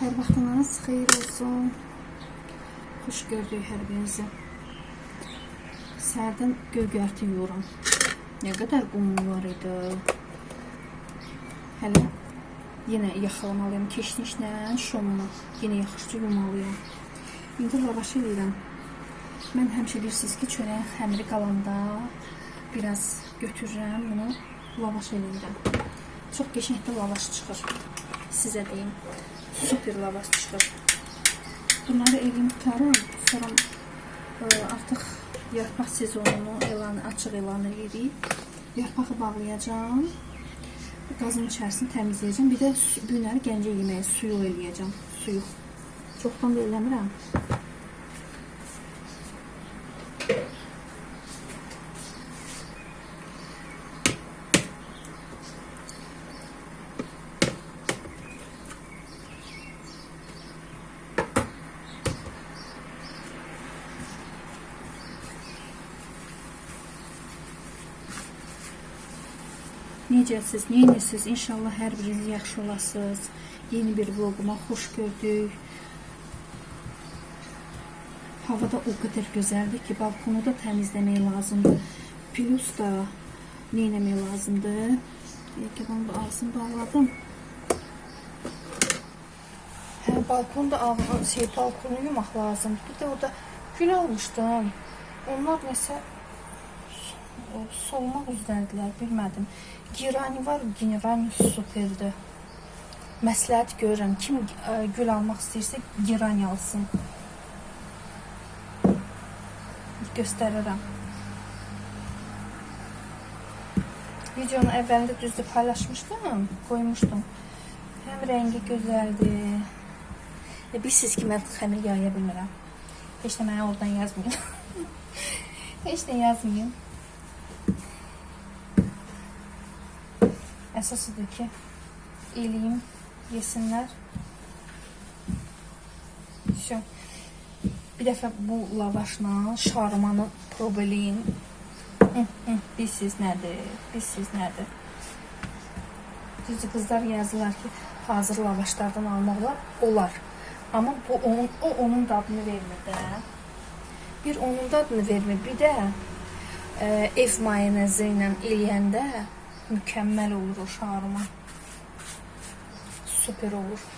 Hər vaxtınız xeyir olsun. Xoş gördük hər birinizi. Səhərdən göy-göyərti yuyuram. Nə qədər qum var idi. Hələ yenə yaxalamalıyım keşnişlə, şomla. Yenə yaxşıca yumalıyım. İndi lavaş edirəm. Mən həmişə bilirsiniz ki, çörəyin xəmiri qalanda biraz götürürəm, bunu lavaş edirəm. Çox qəşəngli lavaş çıxır. Sizə deyim. Super lavaş çıxır. Bunları evim tutarım. Sonra artıq yarpaq sezonunu açıq elan edirik. Yarpağı bağlayacağım. Qazın içərisini təmizləyəcəm. Bir də bu günləri Gəncə yeməyi suyu eləyəcəm. Suyu. Çoxdan da eləmirəm. Necəsiz, neyinirsiniz? İnşallah hər biriniz yaxşı olasınız. Yeni bir vloguma xoş gördük. Havada o qədər gözəldir ki, balkonu da təmizləmək lazımdır. Plus da neyləmək lazımdır? Bunu da ağzını bağladım. Balkonu yumaq lazımdır. Bir də orada gül almışdım. Onlar nəsə solmaq üzrəndilər, bilmədim. Girani var, Girani superdir. Məsləhət görürəm, kim gül almaq istəyirsə Girani alsın. Göstərirəm. Videonun əvvəlində düzdür paylaşmışdım, qoymuşdum. Həm rəngi gözəldir. Bilirsiniz ki, mən xəmir yaya bilmirəm. Heç də mənə oradan yazmayın. Heç də yazmayın. Əsasıdır ki, eləyim, yesinlər. Bir dəfə bu lavaşla şarmanı probeleyin. Bilsiz nədir? Bilsiz nədir? Düzdür, qızlar yazırlar ki, hazır lavaşlardan almaq olar. Amma o onun dadını vermir də. Bir onun dadını vermir, bir də ev mayonezi ilə eləyəndə mükəmməl olur o şarma. Süper olur.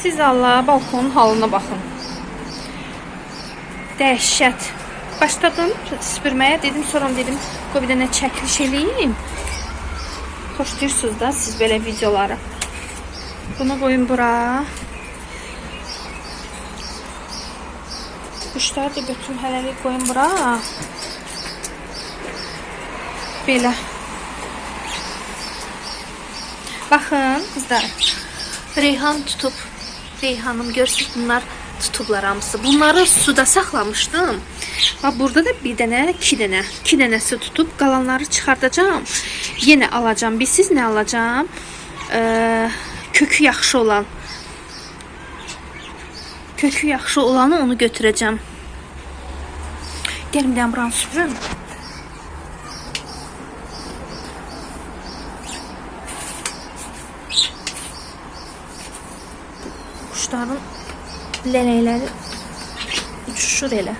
Siz Allah balkonun halına baxın. Dəhşət. Başladım süpürməyə, dedim, sonra dedim, qoy bir dənə çəkiliş eləyim. Xoşlayırsınız da siz belə videoları. Bunu qoyun bura. Quşları da götürüm hələlik qoyun bura. Belə. Baxın qızlar. Reyhan tutub. Reyhanım, görürsünüz bunlar tutublar hamısı. Bunları suda saxlamışdım. Bax burada da bir dənə, iki dənəsi tutub qalanları çıxardacağım. Yenə alacağım. Bilsiz nə alacağım? Kökü yaxşı olan. Kökü yaxşı olanı onu götürəcəm. Gəlin bir buranı süpürüm. Kuşların lələkləri uçuşur elə.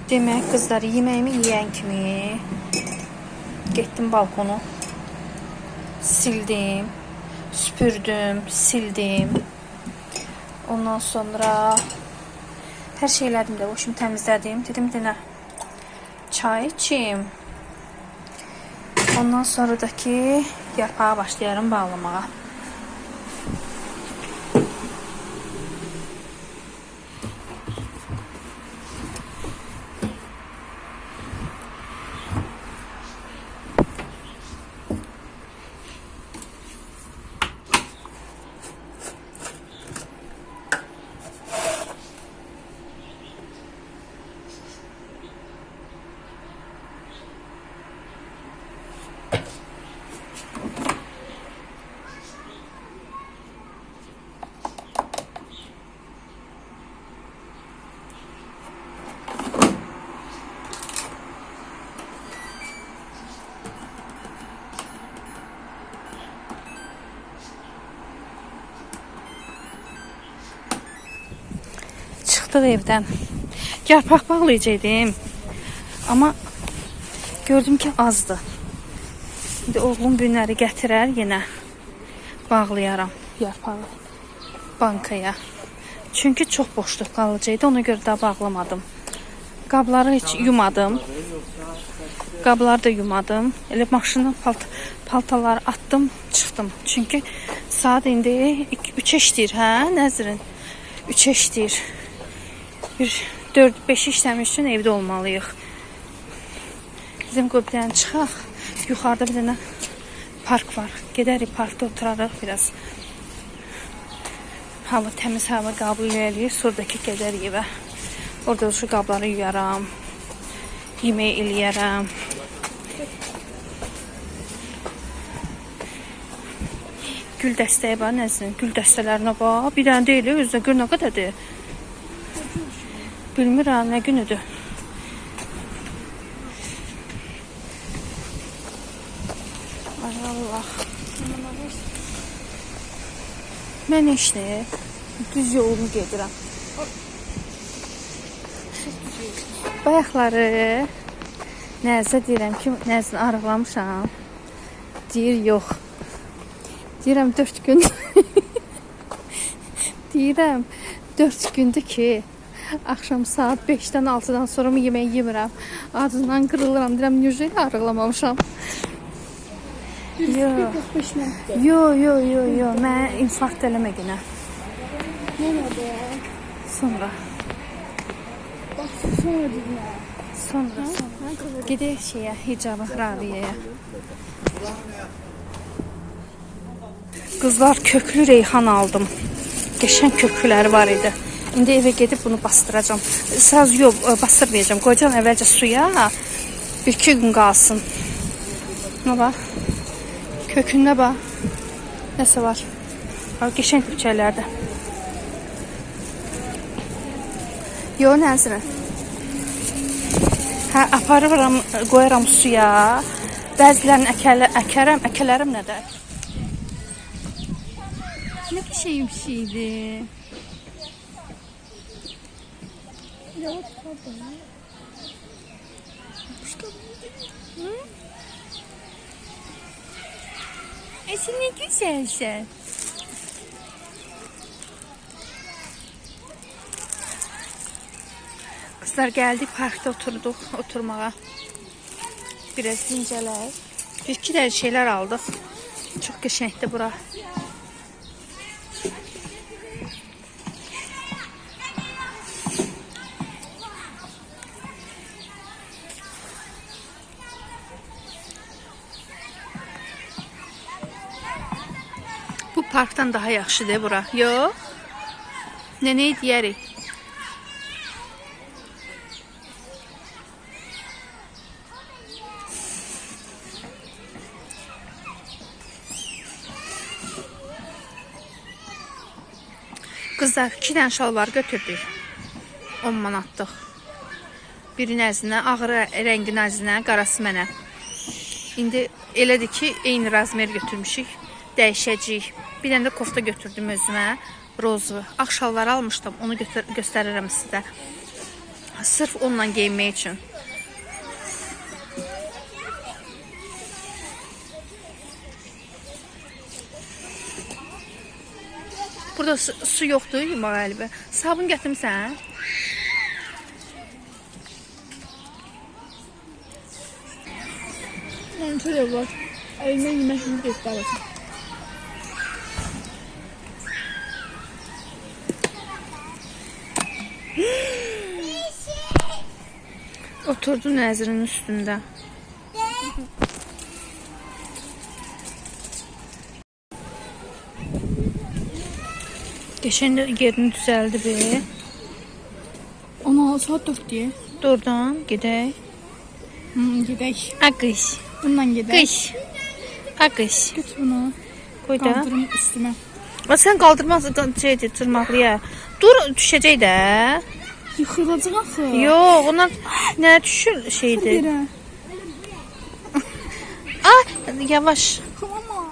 Demək qızlar, yeməyimi yeyən kimi getdim balkonu. Sildim, süpürdüm, sildim. Ondan sonra hər şey elədim də, başımı təmizlədim. Dedim denə çay içeyim. Ondan sonra da ki yarpağa başlayarım bağlamağa. Çıxdıq evdən. Yarpaq bağlayacaqdım. Amma gördüm ki azdır. İndi oğlum günləri gətirər yenə bağlayaram yarpağı bankaya. Çünki çox boşluq qalacaqdı. Ona görə də bağlamadım. Qabları heç yumadım. Qabları da yumadım. Elə maşının paltaları atdım, çıxdım. Çünki saat indi 3-ə işləyir, hə, Nəzrin? 3-ə işləyir. Bir 4-5 işləmiş üçün evdə olmalıyıq. Bizim qobdən çıxaq. Yuxarıda bir dənə park var. Gedərik parkda oturarıq biraz. Hava təmiz hava qəbul eləyir. Surdakı gedərik evə. Orada şu qabları yuyaram. Yemək eləyərəm. Gül dəstəyi var, Nəzrin. Gül dəstələrinə bax. Bir dənə deyil, özünə gör nə qədərdir. Bilmirəm, nə günüdür. Ay Allah. Mən işlə düz yolunu gedirəm. Bayaqları Nəzə deyirəm ki, Nəzini arıqlamışam. Deyir, yox. Deyirəm, 4 gün. Deyirəm, 4 gündür ki, axşam saat 5-dən 6-dan sonra mı yemək yemirəm. Acından qırılıram. Deyirəm, necə ilə arıqlamamışam. Yo. Mən infarkt eləmə günə. Nə nədir? Sonra. Bax, sonra dedim. Sonra. Gedək şeyə, hicaba, Rabiyəyə. Qızlar, köklü reyhan aldım. Qəşəng köklüləri var idi. İndi evə gedib bunu bastıracağım. Saz yox, bastırmayacağım. Qoyacağım əvvəlcə suya. 1-2 gün qalsın. Nə bax? Kökündə bax. Nəsə var? Qəşəng köklərdə. Yo, Nəzrin. Hə, aparıram, qoyaram suya. Bəzilərini əkərəm. Əkələrim nədir? Nə qəşəng bir şeydir. Sen ne güzelsin. Kızlar geldik, parkta oturduk oturmağa. Biraz dincələr. Bir-iki də şeyler aldık. Çok qəşəngdir bura. Bu parktan daha yaxşıdır bura. Yox? Nənəyə deyərik. Kızlar 2 dənə şalvar götürdük. 10 manatlıq. Biri nəzinə, ağır rəngi nəzinə, qarası mənə. İndi elədir ki, eyni razmer götürmüşük. Dəyişəcəyik. Bir dənə də kofta götürdüm özümə. Rozlu. Ağ şalvar almışdım. Onu göstərirəm sizə. Sırf onunla giyinmək üçün. Burada su yoxdur, yumaq əlbə. Sabun gətirmisən? Yani şöyle var. Eline yemekini gösterirsin. Oturdu Nəzrin üstündə. Geçen de yerini düzeldi be. Ana saat 4 diye. Doğrudan gedək. Gidək. Akış. Bundan gidək. Kış. Akış. Götür bunu. Koy da. Kaldırım üstüme. Sen kaldırmazsın şeydi tırmaqlıya. Dur düşəcək də. Yıkılacak axı. Yox, ona nə düşür şeydi. Yere. Ah, yavaş. Ama.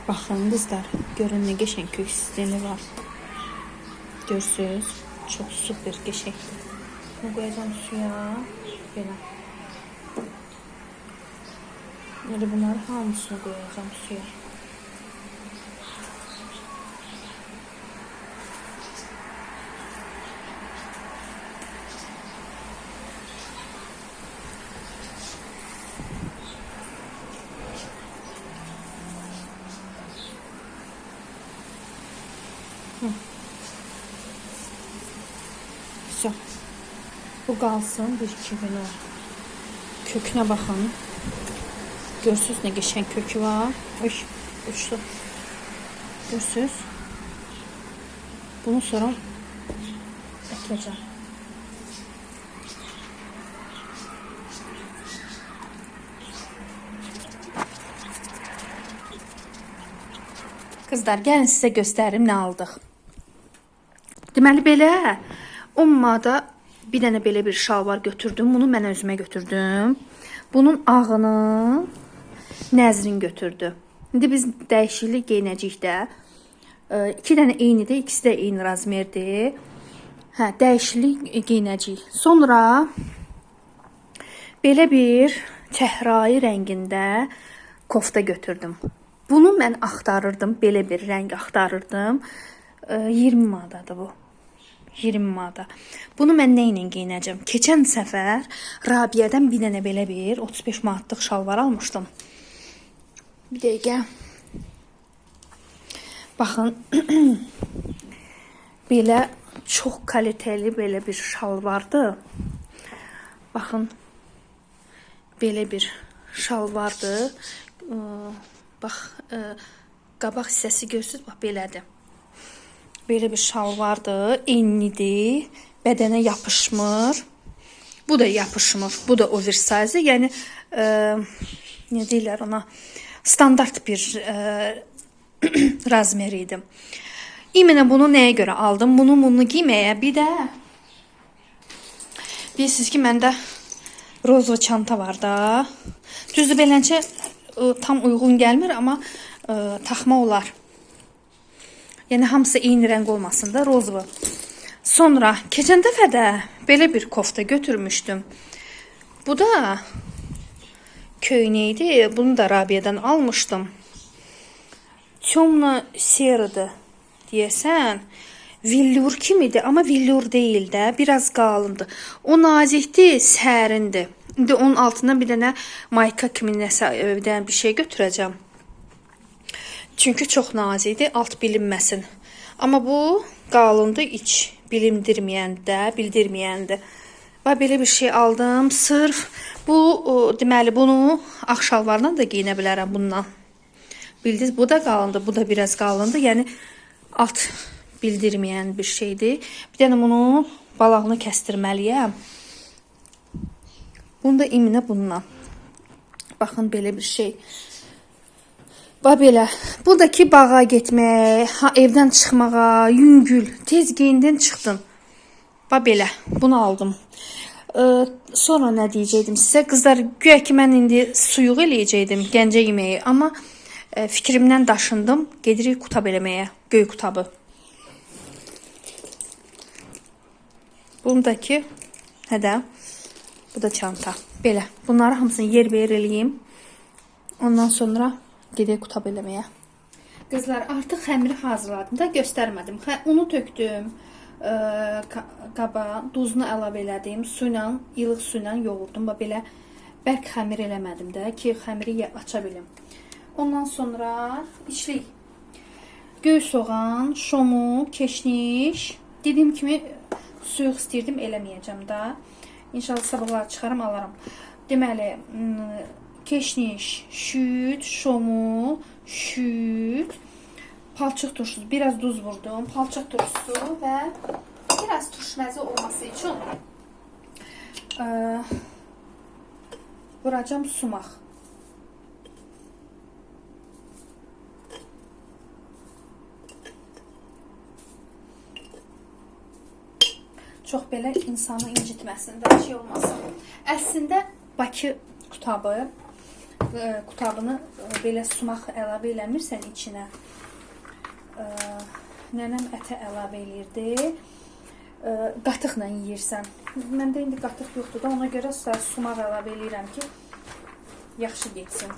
Baxın qızlar, görün nə qəşəng kök sistemi var. Görsünüz, çox super qəşəngdir. Bunu qoyacağım suya, belə. Böyle bunları hamısını qoyacağım suya. Güzel. Bu qalsın 1-2 günə. Kökünə baxın. Görsünüz nə qəşəng kökü var. Oy, uçdu. Görsünüz. Bunu sonra əkəcəm. Qızlar, gəlin sizə göstərim nə aldıq. Deməli belə 10 manata bir dənə belə bir şalvar götürdüm. Bunu mən özümə götürdüm. Bunun ağını Nəzrin götürdü. İndi biz dəyişiklik geyinəcəyik də. 2 dənə eynidir, ikisi də eyni razmerdir. Hə, dəyişiklik geyinəcəyik. Sonra belə bir çəhrayı rəngində kofta götürdüm. Bunu mən axtarırdım, belə bir rəng axtarırdım. 20 manatadır bu. 20 manata. Bunu mən nə ilə geyinəcəm? Keçən səfər Rabiədən bir dənə belə bir 35 manatlıq şalvar almışdım. Bir dəqiqə. Baxın. Belə çox kaliteli belə bir şalvardır. Baxın. Belə bir şalvardır. Bax, qabaq hissəsi görürsüz, bax belədir. Belə bir şalvardır, enlidir, bədənə yapışmır. Bu da yapışmır, bu da oversize, yəni nə deyirlər ona, standart bir razmer idi. İmənə bunu nəyə görə aldım? Bunu giyməyə, bir də deyirsiniz ki, məndə rozva çanta var da. Düzdür, beləncə tam uyğun gəlmir, amma taxma olar. Yəni hamısı eyni rəng olmasın da, rozva. Sonra keçən dəfə də belə bir kofta götürmüşdüm. Bu da köynəkdi. Bunu da Rabiədən almışdım. Темно серыdır deyəsən. Villur kimidir, amma villur deyil də, biraz qalındır. O nazikdir, sərindir. İndi onun altından bir dənə mayka kimi nəsə evdən bir şey götürəcəm. Çünki çox nazikdir, alt bilinməsin. Amma bu qalındır, iç bildirməyəndir. Və belə bir şey aldım. Sırf bu deməli bunu ağ şalvarla da geyinə bilərəm bundan. Bildiniz, bu da qalındır, bu da biraz qalındır. Yəni alt bildirməyən bir şeydir. Bir dənə bunun balağını kəstirməliyəm. Bunu da iminə bundan. Baxın belə bir şey. Və belə, buradakı bağa getmək, evdən çıxmağa, yüngül, tez geyindin çıxdın. Və belə, bunu aldım. Sonra nə deyəcəkdim sizə? Qızlar, güya ki, mən indi suyuq eləyəcəkdim, gəncə yeməyi. Amma fikrimdən daşındım, gedirik qutab eləməyə, göy qutabı. Bundakı hədə bu da çanta. Belə. Bunları hamısını yer-ber eləyim. Ondan sonra gedək qutab eləməyə. Qızlar, artıq xəmiri hazırladım da göstərmədim. Unu tökdüm qaba, duzunu əlavə elədim, ilıq su ilə yoğurdum. Belə bərk xəmir eləmədim də ki, xəmiri aça bilim. Ondan sonra içlik. Göy soğan, şomu, keşniş. Dediyim kimi suyuq istirdim, eləməyəcəm da. İnşallah sabahlar çıxarım, alaram. Deməli, keşniş, şüd, şomu, şüd, palçıq turşusu, biraz duz vurdum, palçıq turşusu və biraz turş məzi olması üçün vuracam sumaq. Çox belə insanı incitməsin də, şey olmasın. Əslində Bakı qutabını belə sumaq əlavə eləmirsən içinə. Nənəm ətə əlavə elirdi. Qatıqla yeyirsən. Məndə indi qatıq yoxdur da, ona görə sumaq əlavə eləyirəm ki, yaxşı getsin.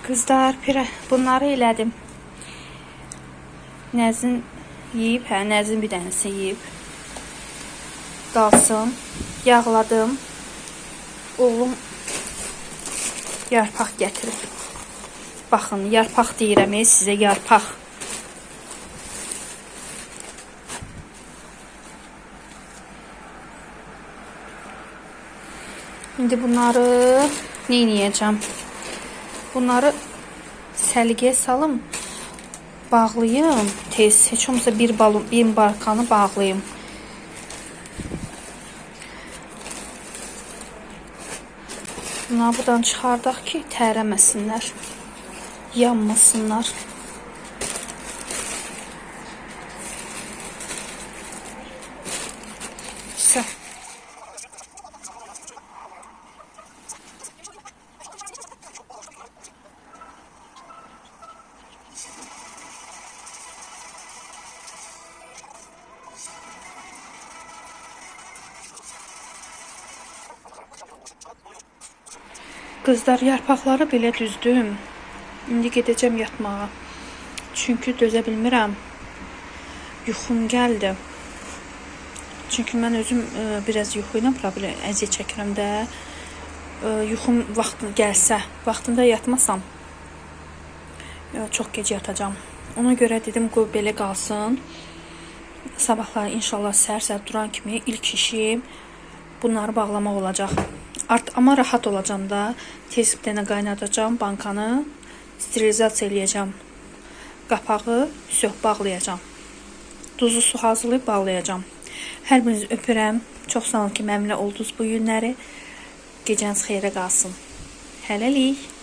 Qızlar, bunları elədim. Nəzin yeyib, Nəzin bir dənəsi yeyib. Qalsın. Yağladım. Oğlum yarpaq gətirib. Baxın, yarpaq deyirəm sizə, yarpaq. İndi bunları nə edəcəm? Bunları səliqəyə salım, bağlayım tez. Heç olmasa bir barkanı bağlayım. Bunları buradan çıxardaq ki, tərəməsinlər, yanmasınlar. Güzel. Qızlar, yarpaqları belə düzdüm. İndi gedəcəm yatmağa. Çünki dözə bilmirəm. Yuxum gəldi. Çünki mən özüm biraz yuxu ilə problem əziyyət çəkirəm də. Yuxum vaxtı gəlsə, vaxtında yatmasam çox gec yatacağam. Ona görə dedim qoy belə qalsın. Sabahlar inşallah səhər duran kimi ilk işim bunları bağlamaq olacaq. Amma rahat olacağam da. Tez bir dənə qaynadacağam bankanı, sterilizasiya eləyəcəm. Qapağı bağlayacağam. Duzlu su hazırlayıb bağlayacağam. Hər birinizi öpürəm. Çox sağ olun ki, mənimlə oldunuz bu günləri. Gecəniz xeyrə qalsın. Hələlik.